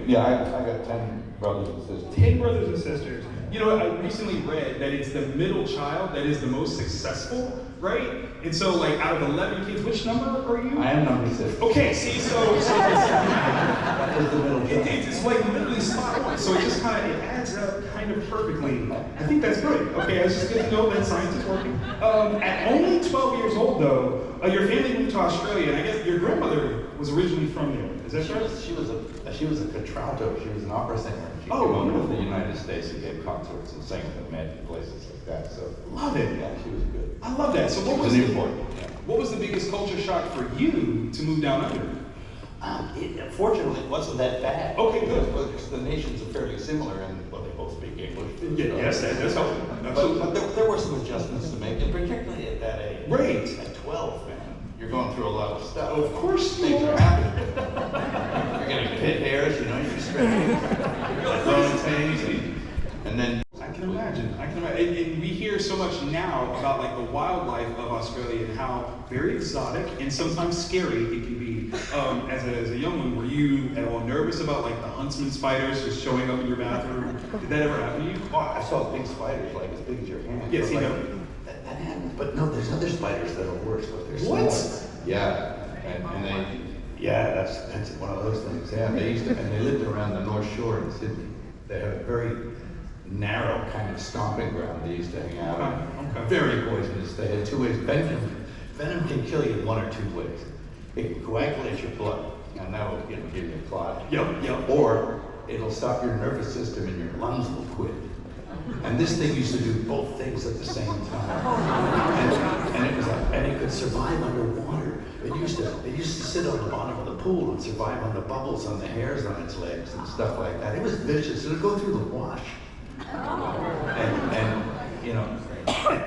Yeah, I got 10 brothers and sisters. 10 brothers and sisters. You know, I recently read that it's the middle child that is the most successful, right? And so, like, out of 11 kids, which number are you? I am number 6. Okay, see, so That is the middle child. it's like literally spot on. So it just kind of, it adds up kind of perfectly. I think that's great. Okay, it's just good to know that science is working. At only 12 years old, though, your family moved to Australia, and I guess your grandmother was originally from there. Is that right? She was a contralto. She was an opera singer. She Oh, came over wonderful. to the United States and gave concerts and sang at magic places like that. So Love it. yeah, she was good. I love that. So She was an import. Yeah. what was the biggest culture shock for you to move down under? Fortunately, it wasn't that bad. Okay, good. Because the nations are fairly similar, and well, they both speak English. Yeah, yes, that's helpful. But there were some adjustments to make, and particularly at that age. Right. At 12, man, you're going through a lot of stuff. Of course you Things are. are happening. You're getting pit hairs, you know, you're stretching. You're growing things, and then. I can imagine. And we hear so much now about like the wildlife of Australia and how very exotic and sometimes scary it can be. As a young one, were you at all nervous about like the huntsman spiders just showing up in your bathroom? Did that ever happen to you? Oh, I saw big spiders like as big as your hand. Yes, But, you like, know. That happens. But no, there's other spiders that are worse, but they're What? smaller. Yeah, and they, yeah, that's one of those things. Yeah, they used to, and they lived around the North Shore in Sydney. They had a very narrow kind of stomping ground they used to hang out on. Okay. Very poisonous. They had 2 ways. Venom can kill you in 1 or 2 ways. It can coagulate your blood, and that will give you a clot. Yep. Or it'll stop your nervous system and your lungs will quit. And this thing used to do both things at the same time. And it was like, and it could survive underwater. It used to sit on the bottom of the pool and survive on the bubbles on the hairs on its legs and stuff like that. It was vicious. It would go through the wash. And you know,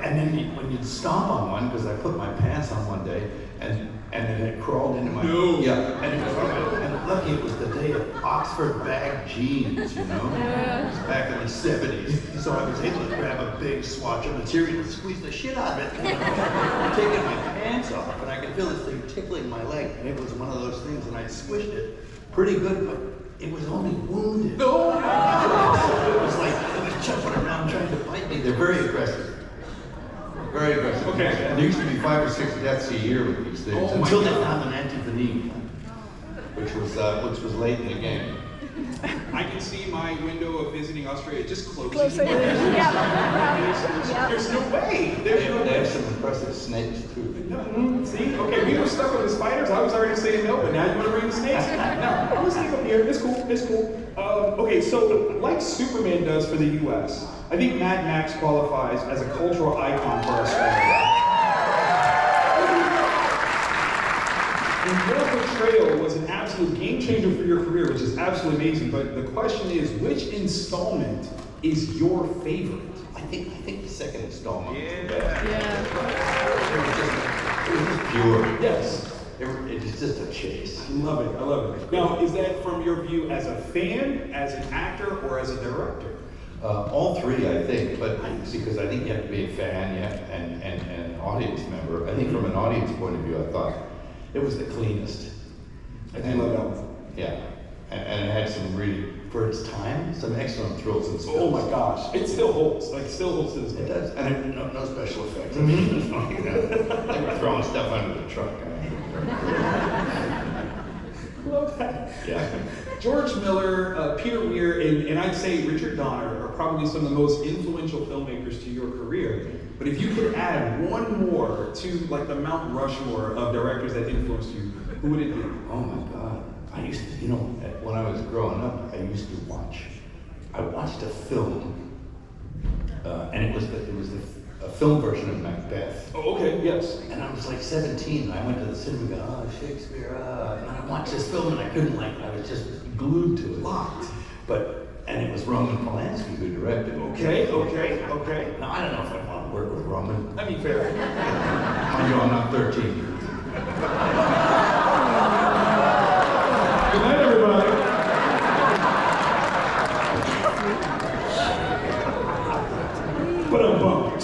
and then when you'd stomp on one, because I put my pants on one day, and it had crawled into my yeah, and lucky it was the day of Oxford bag jeans, you know, it was back in the 70s, so I was able to grab a big swatch of material and squeeze the shit out of it, you know, taking my pants off, and I could feel this thing tickling my leg, and it was one of those things, and I squished it pretty good, but it was only wounded. So it was like, it was jumping around trying to bite me. They're very aggressive. Very aggressive. Okay. There used to be 5 or 6 deaths a year with these things until they found an antivenin, which was late in the game. I can see my window of visiting Australia just closing. Yeah. There's no way. There's no They way. have some impressive snakes too. See? Okay, we were stuck with the spiders. I was already saying no, but now you want to bring the snakes? No, I'm gonna stay up here. It's cool. It's cool. Okay, so like Superman does for the U.S., I think Mad Max qualifies as a cultural icon for Australia. And your portrayal was an absolute game changer for your career, which is absolutely amazing. But the question is, which installment is your favorite? I think the second installment. Yeah. It was just pure. Yes. It was just a chase. I love it. I love it. Now, is that from your view as a fan, as an actor, or as a director? All 3, I think, but because I think you have to be a fan, and an audience member. I think from an audience point of view, I thought it was the cleanest. I do love that one. Yeah, and it had some really, for its time, some excellent thrills and spills. Oh my gosh, it still holds. Like, still holds to this It day. does, and no special effects. I mean, you know, they were throwing stuff under the truck. Love that. Yeah. George Miller, Peter Weir, and I'd say Richard Donner are probably some of the most influential filmmakers to your career. But if you could add one more to like the Mount Rushmore of directors that influenced you, who would it be? Oh my God. I used to, you know, when I was growing up, I watched a film, and it was a film version of Macbeth. Oh, okay, yes. And I was like 17, and I went to the cinema and go, oh, Shakespeare, and I watched this film and I couldn't I was just glued to it. Locked. And it was Roman Polanski who directed it. Okay. Now, I don't know if I want to work with Roman. I mean, fair. Mind you, I'm not 13. Good night, everybody. But I'm bummed.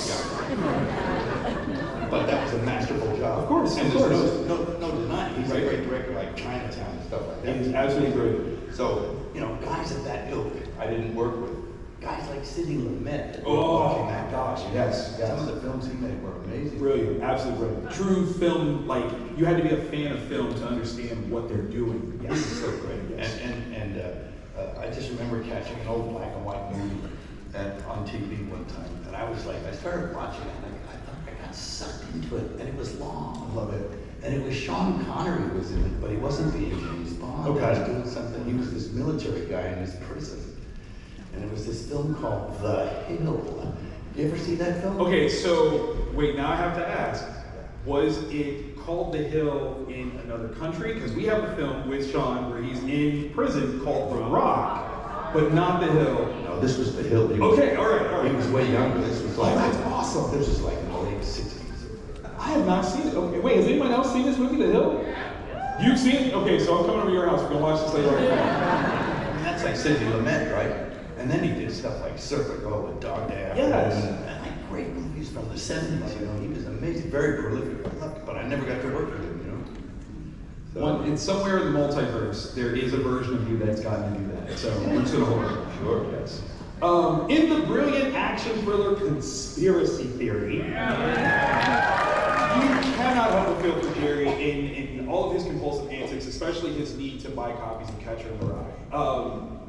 But that was a masterful job. Of course, And of there's course. no denying, he's a great director like Chinatown and stuff like that. He's absolutely great. So, you know, guys of that ilk I didn't work with. Guys like Sidney Lumet. Oh my gosh, yes. Some of the films he made were amazing. Brilliant, absolutely brilliant. True film, like, you had to be a fan of film to understand what they're doing. Yes. This is so great. Yes. And I just remember catching an old black and white movie on TV one time, and I was like, I started watching it, and I got sucked into it, and it was long. I love it. And it was Sean Connery was in it, but he wasn't being James Bond. Okay. He was doing something. He was this military guy in his prison. And it was this film called The Hill. You ever see that film? Okay, so wait, now I have to ask, was it called The Hill in another country? Because we have a film with Sean where he's in prison called The Rock, but not The Hill. No, this was The Hill. Okay, all right. He was way younger. This was like, that's awesome. This was like in the late 60s. I have not seen it. Okay, wait, has anyone else seen this movie, The Hill? You've seen it? Okay, so I'm coming over to your house. We're gonna watch this later. I mean, that's like Sidney Lumet, right? And then he did stuff like Serpico and Dog Day Afternoon, Yes. and like great movies from the 70s, you know. He was amazing, very prolific, but I never got to work with him, you know. So, In somewhere in the multiverse, there is a version of you that's gotten to do that. So we're just gonna hold it. Sure. Yes. In the brilliant action thriller Conspiracy Theory, you cannot help but feel for Jerry in all of his compulsive antics, especially his need to buy copies of Catcher in the Rye.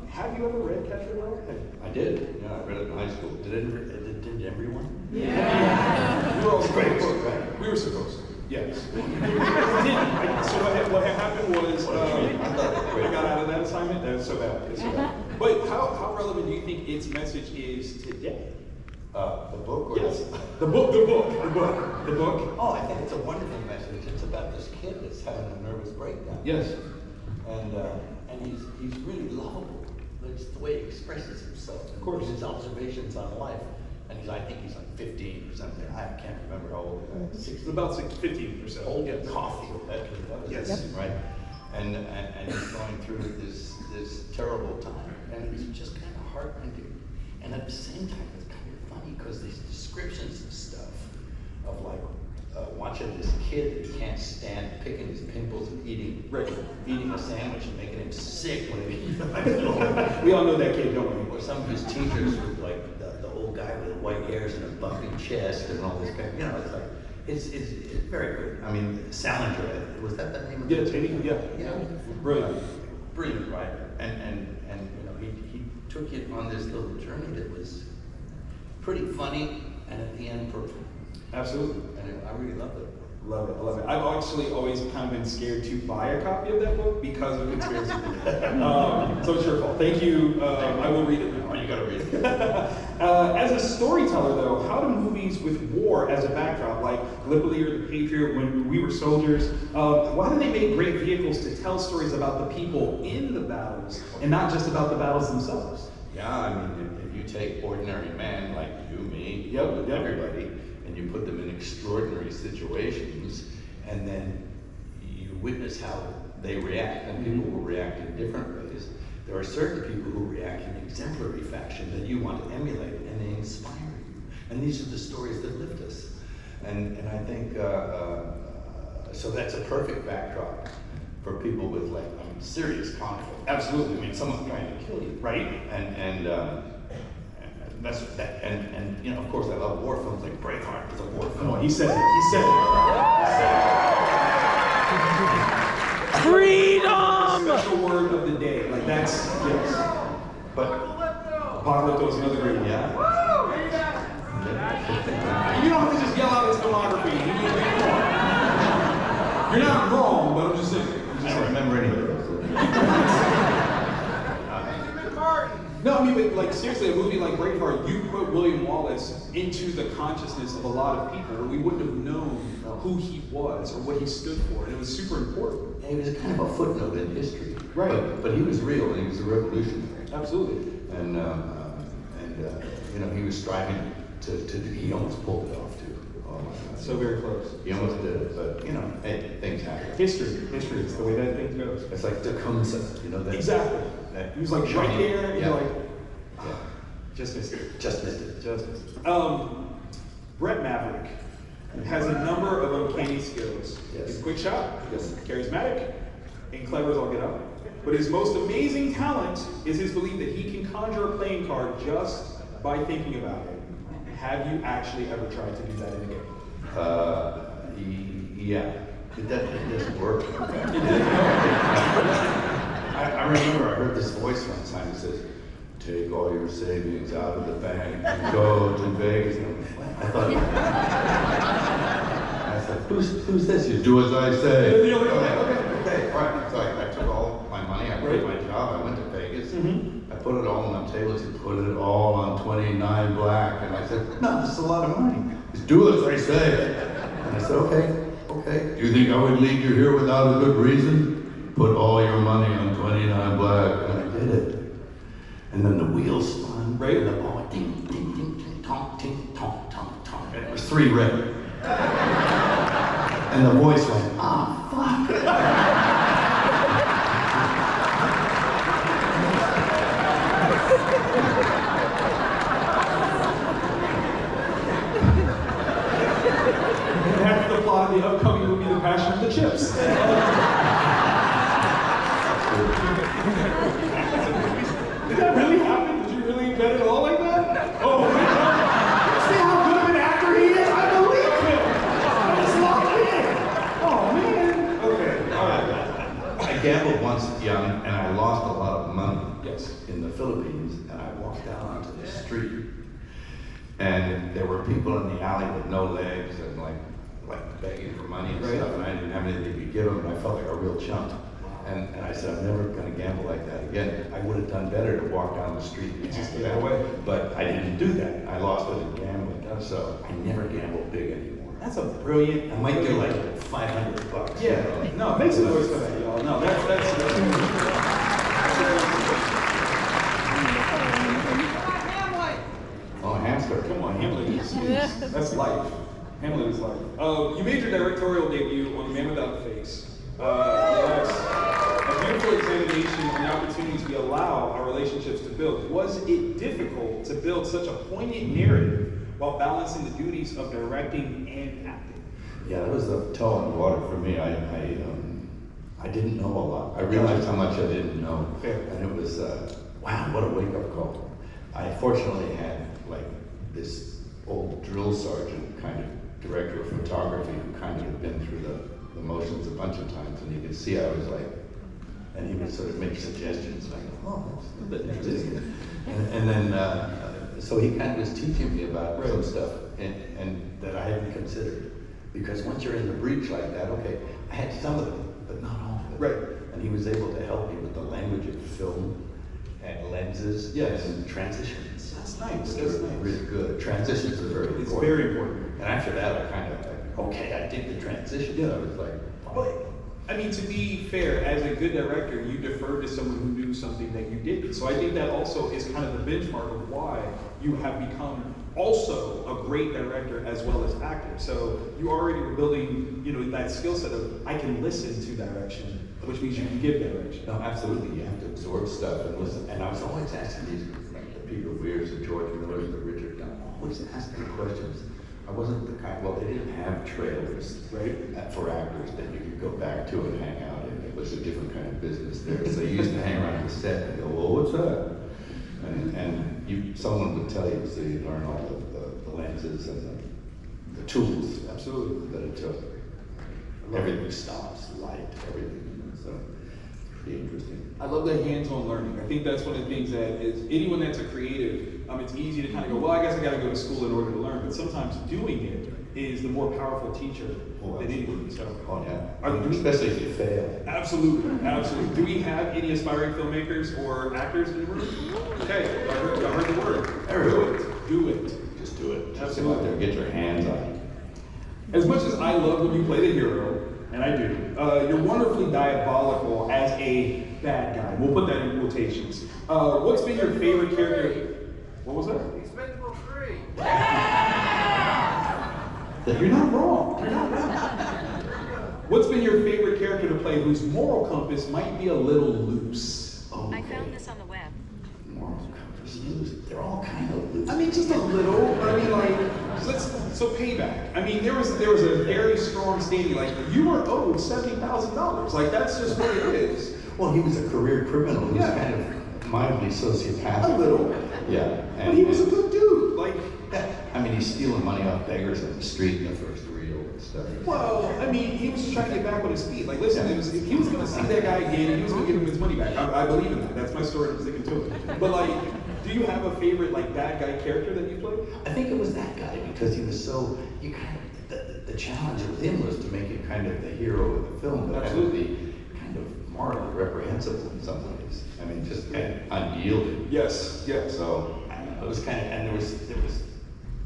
Have you ever read Catcher in the Rye? I did. Yeah, I read it in high school. Did everyone? Yeah. We were all It's a great supposed book, to. right? We were supposed to. Yes. So what happened was I got out of that assignment. That was so bad. It's so bad. But how relevant do you think its message is today? The book? Or Yes. The book. Oh, I think it's a wonderful message. It's about this kid that's having a nervous breakdown. Yes. And he's really lovable. It's the way he expresses himself. Of course. His observations on life. And I think he's like 15 or something. I can't remember how old he is. 16. About 15 or so. Old Yes. coffee. That was Yes. it, right? And he's going through this terrible time. And it's just kind of heartrending. And at the same time, it's kind of funny because these descriptions of stuff, of like watching this kid that can't stand picking his pimples and eating a sandwich and making him sick when he We all know that kid, don't we? Or some of his teachers with like the old guy with white hairs and a bumping chest and all this kind of, you know, it's like, it's very good. I mean, Salinger, was that the name of it? Yeah. Brilliant. Brilliant writer. And you know, he took it on this little journey that was pretty funny and at the end perfect. Absolutely. And I really loved it. Love it, I love it. I've actually always kind of been scared to buy a copy of that book because of Conspiracy Theory. So it's your fault. Thank you. I will read it now. Oh, you gotta read it. As a storyteller, though, how do movies with war as a backdrop, like Gallipoli or The Patriot, When We Were Soldiers, why do they make great vehicles to tell stories about the people in the battles and not just about the battles themselves? Yeah, I mean, if you take ordinary men like you, me, everybody, and you put them in extraordinary situations, and then you witness how they react, and people will react in different ways. There are certain people who react in exemplary fashion that you want to emulate, and they inspire you. And these are the stories that lift us. And I think, so that's a perfect backdrop for people with like serious conflict. Absolutely. I mean, someone's trying to kill you, Right? And that's that. And you know, of course, I love war films. Like Braveheart was a war film. Come on, he said it. Freedom! Special word of the day. Like that's, yes. But Apocalypto is another great one. yeah. You don't have to just yell out his filmography. You're not wrong, but I'm just saying. I don't remember any of those. No, I mean, but like seriously, a movie like Braveheart, you put William Wallace into the consciousness of a lot of people, and we wouldn't have known who he was or what he stood for, and it was super important. And he was kind of a footnote in history. Right. But he was real, and he was a revolutionary. Absolutely. And you know, he was striving to he almost pulled it off too. Oh my God. So very close. He almost did it, but you know, hey, things happen. History is the way that thing goes. It's like Tecumseh, you know that. Exactly. That He was like right there, and yeah. you're like, Yeah. just missed it. Just missed it. Just missed it. Brett Maverick has a number of uncanny skills. Yes. He's a quick shot, Yes. charismatic, and clever as all get out. but his most amazing talent is his belief that he can conjure a playing card just by thinking about it. Have you actually ever tried to do that in a game? Yeah. It doesn't work. I remember I heard this voice one time that says, "Take all your savings out of the bank and go to Vegas." I thought, I said, who's this? You do as I say. Okay, all right. So I took all my money, I quit my job, I went to Vegas, I put it all on tables, he put it all on 29 black, and I said, "No, this is a lot of money. Just do as I say." And I said, okay. Do you think I would lead you here without a good reason? Put all your money on 29 black, and I did it. And then the wheels spun, right? And the ball went ding, ding, ding, ding, tong, ting, tong, tong, tong, and it was 3 red. And the voice went, "Ah, fuck." And that's the plot of the upcoming movie, The Passion of the Chips. Did that really happen? Did you really embed it all like that? Oh my God! See how good of an actor he is? I believe him! It's locked in! Oh man! Okay, alright. I gambled once young, and I lost a lot of money. Yes. In the Philippines, and I walked down onto the street, and there were people in the alley with no legs and like begging for money and stuff, and I didn't have anything to give them, and I felt like a real chump. And I said, I'm never going to gamble like that again. I would have done better to walk down the street and just get away, but I didn't do that. I lost it in gambling, so I never gamble big anymore. That's a brilliant. I might get like $500. Yeah. No, make some noise for that, y'all. No, that's Oh, hamster. Come on, Hamlet is that's life. Hamlet is life. You made your directorial debut on Man Without a Face. Yes. A beautiful examination on the opportunities we allow our relationships to build. Was it difficult to build such a poignant narrative while balancing the duties of directing and acting? Yeah, that was a toe in the water for me. I didn't know a lot. I realized how much I didn't know. Fair. And it was, wow, what a wake-up call. I fortunately had like this old drill sergeant kind of director of photography who kind of had been through the motions a bunch of times, and you could see I was like, and he would sort of make suggestions like, oh, that's a little bit interesting. And then, so he kind of was teaching me about some stuff and that I hadn't considered. Because once you're in the breach like that, okay, I had some of it, but not all of it. Right. And he was able to help me with the language of film and lenses and transitions. That's nice. Really good. Transitions are very important. It's very important. And after that, I kind of like, okay, I did the transition. I was like, but, I mean, to be fair, as a good director, you deferred to someone who knew something that you didn't. So I think that also is kind of the benchmark of why you have become also a great director as well as actor. So you already were building, that skill set of, I can listen to direction, which means you can give direction. no, absolutely. You have to absorb stuff and listen. And I was always asking these, like the Peter Weirs, the George Millers, the Richard Dunn, always asking questions. I wasn't the kind, well, they didn't have trailers for actors that you could go back to and hang out in. It was a different kind of business there. So you used to hang around the set and go, well, what's that? And someone would tell you, so you learn all the lenses and the tools Absolutely. that it took. Everything stops, light, everything. So pretty interesting. I love the hands-on learning. I think that's one of the things that is, anyone that's a creative, it's easy to kind of go, well, I guess I got to go to school in order to learn. But sometimes doing it is the more powerful teacher than anything. So, Especially if you fail. Absolutely. Do we have any aspiring filmmakers or actors in the room? Okay, I heard the word. Do it. Just do it. Just Absolutely. go out there, get your hands on it. As much as I love when you play the hero, and I do, you're wonderfully diabolical as a bad guy. We'll put that in quotations. What's been your favorite character? What was that? Expendable 3. You're not wrong. What's been your favorite character to play whose moral compass might be a little loose? I found this on the web. Moral compass loose. They're all kind of loose. I mean, just a little. But I mean, like, so payback. I mean, there was a very strong standing. Like, you were owed $70,000. Like, that's just what it is. Well, he was a career criminal. He was kind of mildly sociopathic. A little. Yeah. But he was a good dude. Like, I mean, he's stealing money off beggars in the street in the first reel and stuff. well, I mean, he was just trying to get back on his feet. Like, listen, if he was going to see that guy again, he was going to give him his money back. I believe in that. That's my story. I'm sticking to it. But like, do you have a favorite like bad guy character that you played? I think it was that guy because he was so, you kind of, the challenge with him was to make him kind of the hero of the film, but absolutely kind of morally reprehensible in some ways. I mean, just kind of unyielding. Yes, yes. So it was kind of, and there was,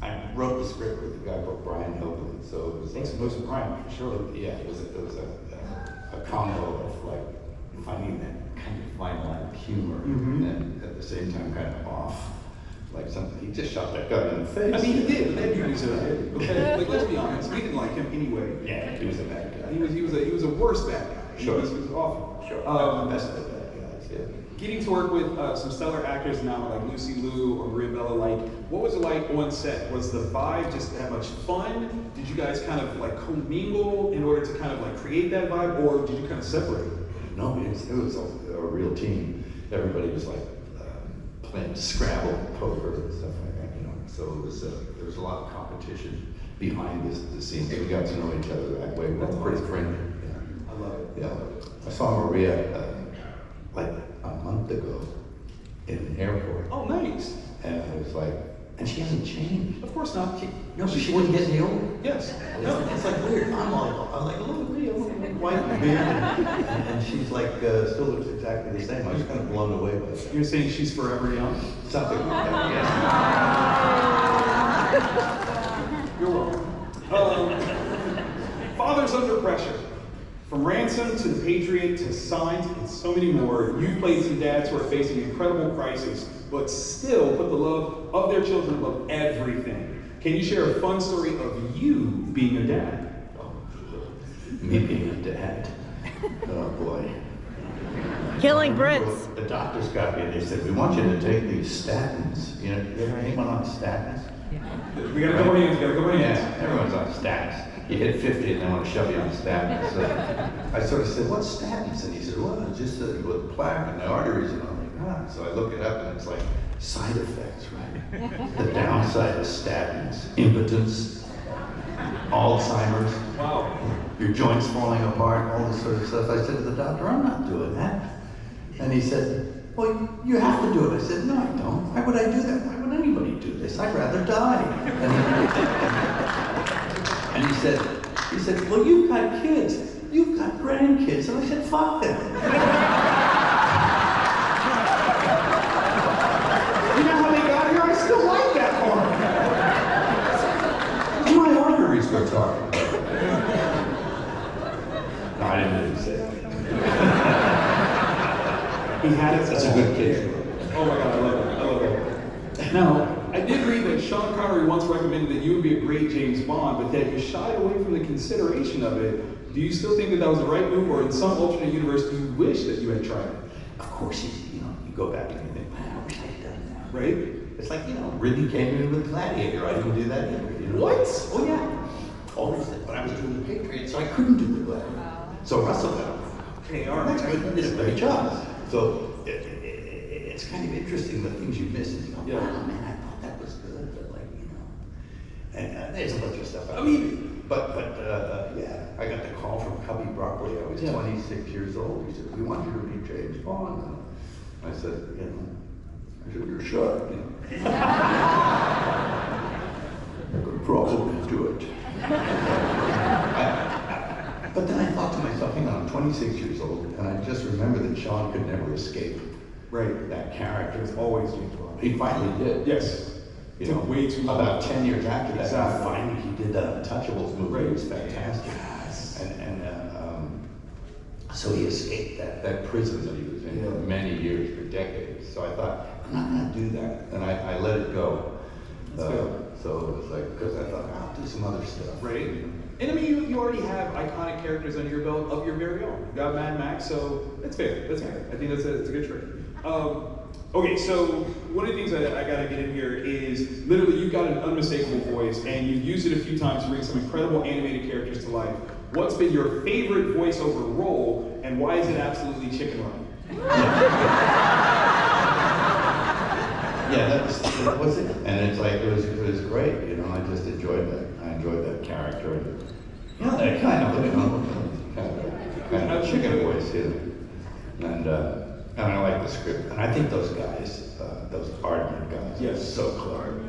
I wrote the script with a guy called Brian Hilton, so it was. Thanks most of Brian, for sure. Yeah, it was a combo of like finding that kind of fine line of humor, and at the same time kind of off. Like something, he just shot that guy in the face. I mean, he did. That dude deserved it. Okay, like let's be honest, we didn't like him anyway. Yeah, he was a bad guy. He was a worse bad guy. Sure. He was awful. Sure. The best of the bad guys. Yeah. Getting to work with some stellar actors now, like Lucy Liu or Maria Bella, like, what was it like on set? Was the vibe just that much fun? Did you guys kind of like commingle in order to kind of like create that vibe, or did you kind of separate? No, it was a real team. Everybody was like playing Scrabble and poker and stuff like that, you know. So it was there was a lot of competition behind the scenes. We got to know each other that way. We're pretty friendly. Yeah. I love it. Yeah. I saw Maria like a month ago in an airport. Oh, nice. And I was like, and she hasn't changed. Of course not. She wouldn't get any older. Yes. No, it's like weird. I'm like, look at me, I'm like white beard, and she's like still looks exactly the same. I was kind of blown away by that. You're saying she's forever young? Something like that. Yes. You're welcome. Fathers Under Pressure. From Ransom to The Patriot to Signs and so many more, you've played some dads who are facing incredible crisis, but still put the love of their children above everything. Can you share a fun story of you being a dad? Me being a dad. Oh boy. Killing Brits. The doctors got me and they said, we want you to take these statins. You know, you ever anyone on statins? We got a couple hands, Yeah, everyone's on statins. You hit 50 and they want to shove you on statins. So I sort of said, what's statins? And he said, well, it's just with plaque and the arteries. And I'm like, ah. So I look it up and it's like side effects, right? The downside of statins, impotence, Alzheimer's. Wow. Your joints falling apart, all this sort of stuff. I said to the doctor, I'm not doing that. And he said, well, you have to do it. I said, no, I don't. Why would I do that? Why would anybody do this? I'd rather die. And he said, well, you've got kids. You've got grandkids. And I said, fuck them. You know how they got here? I still like that part. My arteries were talking. No, I didn't really say that. He had it. That's a good kid. Oh my God, I love it. I love it. Now, I did read that Sean Connery once recommended that you would be a great James Bond, but that you shied away from the consideration of it. Do you still think that that was the right move, or in some alternate universe, do you wish that you had tried it? Of course, you go back and you think, man, I wish I had done that. Right? It's like, Ridley came in with Gladiator. I didn't do that either. You know? What? Oh, yeah. But I was doing the Patriot, so I couldn't do the Gladiator. So Russell got Okay, all right. That's good. He did a great job. So it's kind of interesting the things you miss. And you go, Yeah. oh, man, I thought that was good, but and there's a bunch of stuff. I mean, but yeah, I got the call from Cubby Broccoli. I was 26 years old. He said, we want you to be James Bond. And I said, you're sure? I could probably do it. But then I thought to myself, hang on, I'm 26 years old, and I just remember that Sean could never escape that character. It was always James Bond. He finally did. Yes. It took way too long. About 10 years after that, Exactly. finally he did that Untouchables movie. Right. It was fantastic. Yes. So he escaped that prison that he was in for many years, for decades. So I thought, I'm not going to do that. And I let it go. So it was like, because I thought, I'll do some other stuff. Right. And I mean, you already have iconic characters under your belt of your very own. You got Mad Max, so that's fair. That's fair. I think that's a good trick. Okay, so one of the things that I gotta get in here is literally you've got an unmistakable voice, and you've used it a few times to bring some incredible animated characters to life. What's been your favorite voiceover role, and why is it absolutely Chicken Run? Yeah, that was it. And it's like, it was great, you know, I just enjoyed that. I enjoyed that character. And, you know, that kind of, you know, kind of chicken voice, you know. And I like the script. And I think those guys, those Ardman guys, yes, are so clever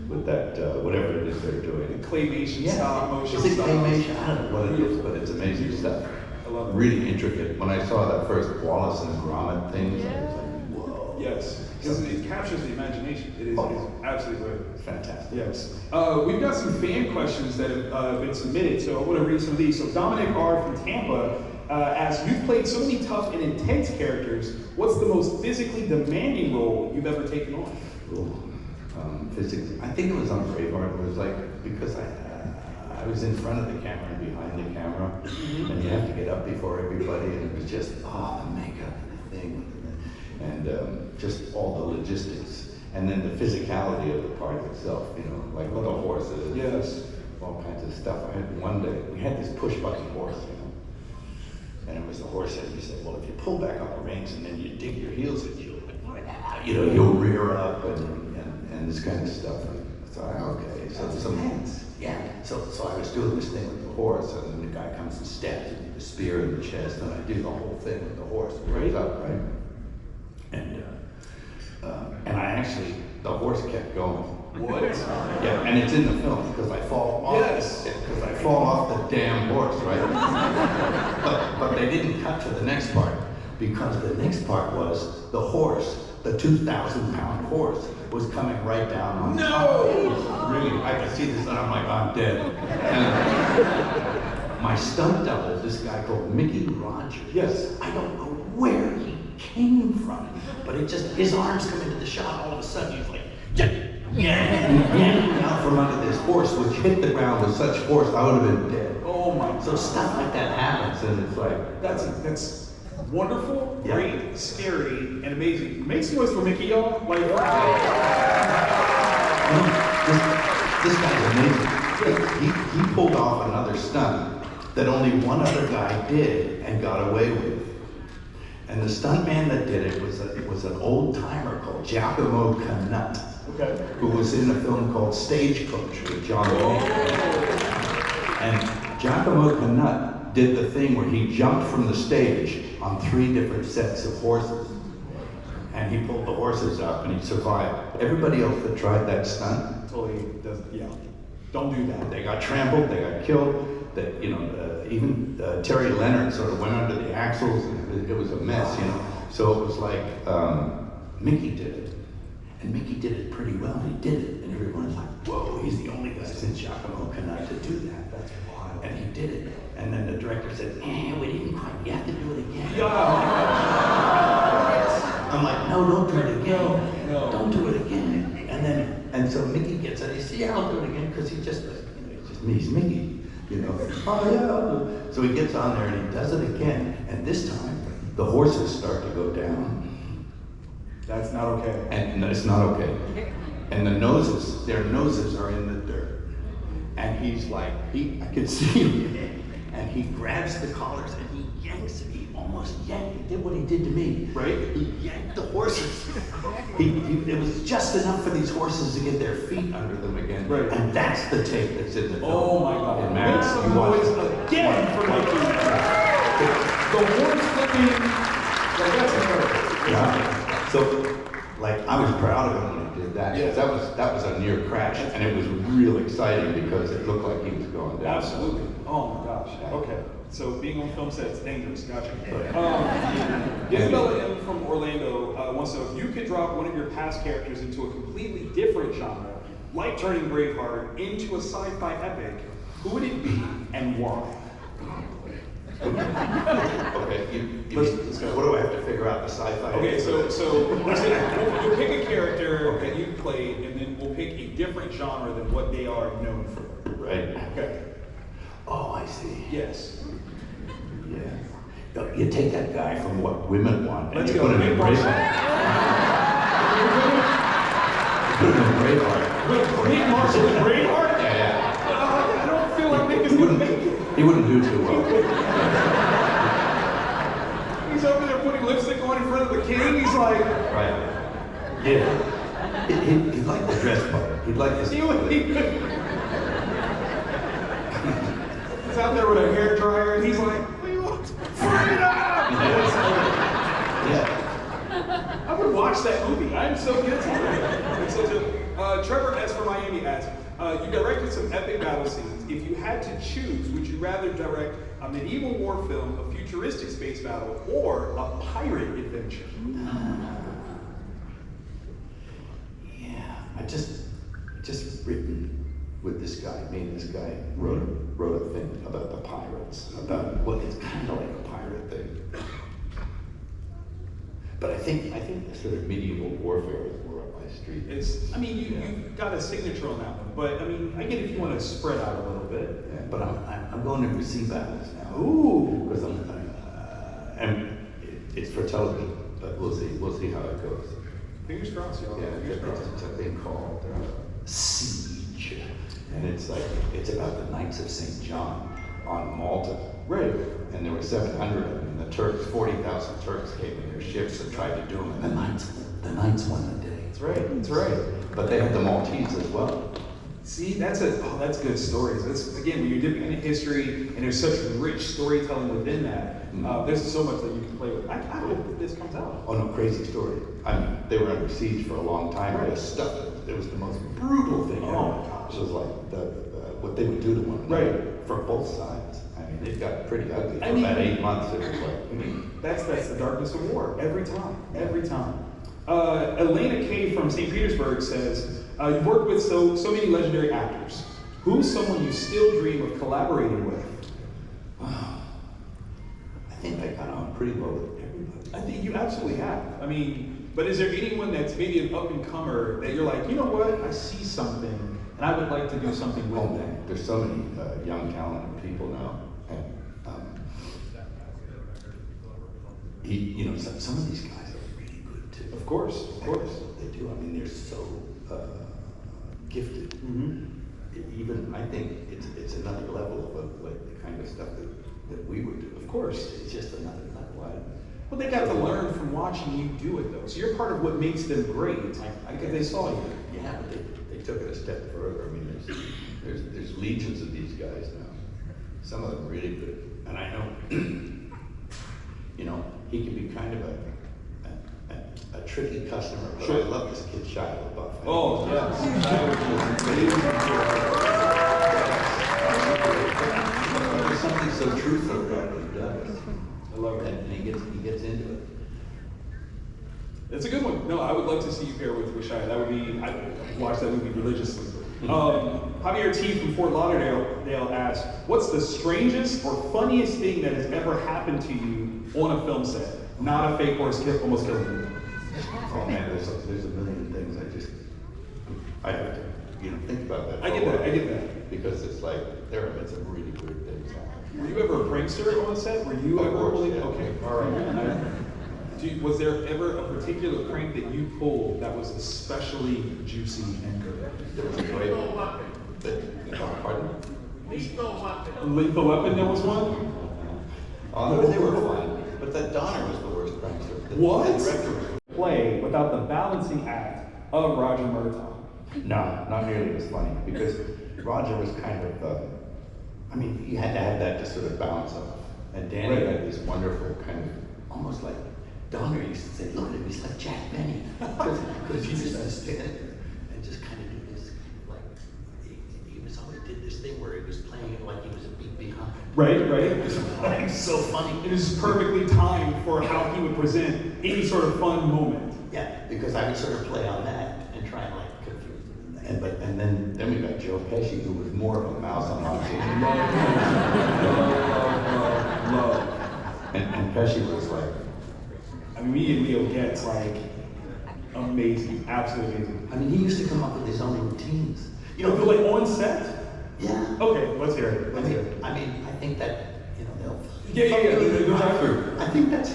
with that, whatever it is they're doing. Claymation, stop motion. Is it claymation? I don't know what it is, but it's amazing stuff. I love it. Really intricate. When I saw that first Wallace and Gromit thing, I was like, whoa. Yes, because it captures the imagination. It is it's absolutely great. It's fantastic. Yes. We've got some fan questions that have been submitted, so I want to read some of these. So Dominic R. from Tampa asks, you've played so many tough and intense characters. What's the most physically demanding role you've ever taken on? Physically, I think it was on Braveheart. It was like, because I was in front of the camera and behind the camera, and you have to get up before everybody, and it was just, the makeup and the thing, and just all the logistics, and then the physicality of the part itself, you know, like with the horses, yes, all kinds of stuff. I had one day, we had this push-button horse, you know, and it was the horse that you said, well, if you pull back on the reins and then you dig your heels at you, you know, you'll rear up and this kind of stuff. And I thought, okay, so So I was doing this thing with the horse, and then the guy comes and stabs me with the spear in the chest, and I do the whole thing with the horse, right up, right? And I actually, the horse kept going. What? Yeah, and it's in the film because I fall off. Yes. Because I fall off the damn horse, right? but they didn't cut to the next part, because the next part was the horse, the 2,000-pound horse, was coming right down on me. No! Really, I could see this, and I'm like, I'm dead. And my stunt double, this guy called Mickey Rogers. Yes. I don't know where he came from, but it just, his arms come into the shot, all of a sudden he's like, yanking out from under this horse, which hit the ground with such force, I would have been dead. Oh my God. So stuff like that happens, and it's like, That's wonderful, Yeah. great, scary, and amazing. Make some noise for Mickey, y'all. Like, this guy's amazing. He pulled off another stunt that only one other guy did and got away with. And the stunt man that did it was an old timer called Giacomo Canut, okay, who was in a film called Stagecoach with John Wayne. And Giacomo Canut did the thing where he jumped from the stage on 3 different sets of horses. And he pulled the horses up and he survived. Everybody else that tried that stunt totally does. Yeah, don't do that. they got trampled, they got killed. That, you know, even Terry Leonard sort of went under the axles, and it was a mess, you know. So it was like Mickey did it, and Mickey did it pretty well. He did it, and everyone's like, "Whoa, he's the only guy since Giacomo Canut to do that." That's wild. And he did it, and then the director said, "We didn't quite. You have to do it again." Yeah. I'm like, "No, don't do it again. No. Don't do it again." And so Mickey gets it. He says, "Yeah, I'll do it again," because he's just, you know, it's just me. He's Mickey. You know, oh yeah, I'll do it. So he gets on there and he does it again, and this time the horses start to go down. That's not okay. And it's not okay. And their noses are in the dirt. And he's like, I could see him, and he grabs the collars and he yanks it. He almost yanked. He did what he did to me, right? He yanked the horses. It was just enough for these horses to get their feet under them again. Right. And that's the tape that's in the film. Oh my God. It matters. Make some You watch noise it. again for Mikey. The horse flipping, like that's incredible. Yeah. So, like, I was proud of him when he did that. Yeah. That was a near crash, and it was real exciting because it looked like he was going down. Absolutely. Oh my gosh. Okay. So being on film set is dangerous. Gotcha. Isabella M. from Orlando wants to know if you could drop one of your past characters into a completely different genre, like turning Braveheart into a sci-fi epic, who would it be and why? Okay, Let's go. What do I have to figure out the sci-fi? Okay, so we'll pick a character that you've played, and then we'll pick a different genre than what they are known for. Right. Okay. Oh, I see. Yes. Yeah. No, you take that guy from What Women Want, and Let's you go. put him in Braveheart. You put him in Braveheart. Nick Marshall in Braveheart? Yeah. I don't feel like Nick is going to make it. He wouldn't do too well. He's over there like putting lipstick on in front of the king. He's like, right. Yeah. He'd like the dress part. He'd like this. He's out there with a hair dryer, and he's like, what do you want? Freedom! Yeah. I would watch that movie. I'm so good at it. Trevor S. from Miami asks, you directed some epic battle scenes. If you had to choose, would you rather direct a medieval war film, a futuristic space battle, or a pirate adventure? Yeah, I just written with this guy. Me and this guy wrote a thing about the pirates, about what it's kind of like a pirate thing. But I think the sort of medieval warfare is more up my street. I mean, you've got a signature on that one, but I mean, I get if you want to spread out a little bit. Yeah, but I'm going in for sea battles now. Ooh, because and it's for television, but we'll see how it goes. Fingers crossed, y'all. Yeah, Fingers crossed. it's a thing called Siege, and it's about the Knights of St. John on Malta. Right. And there were 700 of them, and the Turks, 40,000 Turks came in their ships and tried to do them, and the Knights won the day. That's right. That's right. But they had the Maltese as well. See, that's good stories. That's, again, when you're dipping into history and there's such rich storytelling within that, there's so much that you can play with. I hope that this comes out. Oh no, crazy story. I mean, they were under siege for a long time. Right. It was the most brutal thing ever. Oh my gosh. It was like what they would do to one another Right. for both sides. I mean, it got pretty ugly. For I mean, about 8 months, it was like, That's the darkness of war. Every time. Every time. Elena K. from St. Petersburg says, you've worked with so many legendary actors. Who's someone you still dream of collaborating with? I think I got on pretty well with everybody. I think you absolutely have. I mean, but is there anyone that's maybe an up-and-comer that you're like, you know what, I see something, and I would like to do something with Oh them? man, there's so many young, talented people now, and some of these guys are really good too. Of course, They do. I mean, they're so gifted. Mm-hmm. Even I think it's another level of like the kind of stuff that we would do. Of course. It's just another level. Well, they got to learn from watching you do it, though. So you're part of what makes them great, because they saw you. Yeah, but they took it a step further. I mean, there's legions of these guys now. Some of them really good, and I know, he can be kind of a tricky customer. But Sure. I love this kid Shia LaBeouf. Oh, yes. There's something so truthful about what he does. I love it. And he gets into it. It's a good one. No, I would love to see you pair with Shia. That would be, I watch that movie religiously. Javier T. from Fort Lauderdale asks, what's the strangest or funniest thing that has ever happened to you on a film set? Not a fake horse almost killed you. Oh man, there's a million things. I have to think about that. I get that. Because it's like there have been some really weird things happen. Were you ever a prankster on set? Were you Of ever? course, yeah. Okay, all right. Was there ever a particular prank that you pulled that was especially juicy and good? There was a great pardon? Lethal Weapon, there was one? They were fun, but that Donner was the worst prankster. What? The director was Play without the balancing act of Roger Murtaugh. No, not nearly as funny, because Roger was kind of, he had to have that to sort of bounce off. And Danny had this wonderful kind of, almost like, Donner used to say, look at him, he's like Jack Benny. Because he used to stand there and just kind of do this, like, he was always did this thing where he was playing it like he was a beat behind. Right. It was like so funny. It is perfectly timed for how he would present any sort of fun moment. Yeah, because I would sort of play on that and try and like confuse them. And then we got Joe Pesci, who was more of a mouse on stage. Love. And Pesci was like, Me and Leo gets like amazing, absolutely amazing. he used to come up with his own routines. But like on set? Yeah. Okay, let's hear it. I think that, they'll. Yeah. I think that's.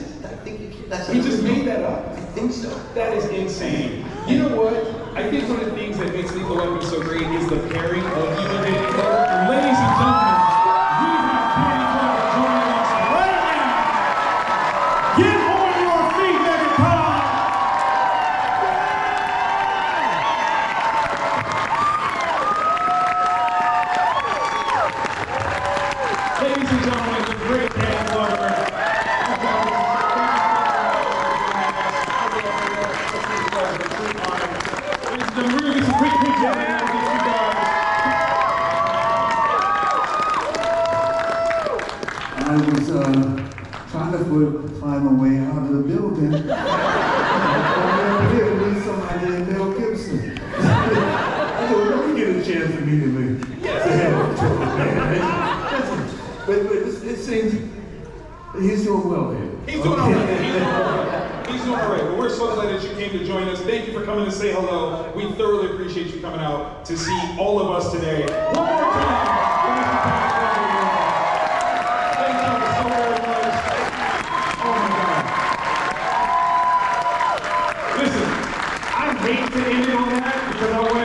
He just made that up. I think so. That is insane. You know what? I think one of the things that makes Lethal Weapon so great is the pairing of you and Danny Glover. Ladies and gentlemen, we have Danny Glover joining us right now. Get on pleasure, a true honor. Ladies and gentlemen, we're gonna get some quick pictures now with these two guys. I was trying to find my way out of the building. Here, meet somebody named Mel Gibson. I said, let me get a chance to meet him and say hello to him, man. But it seems he's doing well here. He's doing all right. He's doing all right. Well, we're so glad that you came to join us. Thank you for coming to say hello. We thoroughly appreciate you coming out to see all of us today. One more time. Thank you so very much. Oh my God. Listen, I hate to end it on that because I want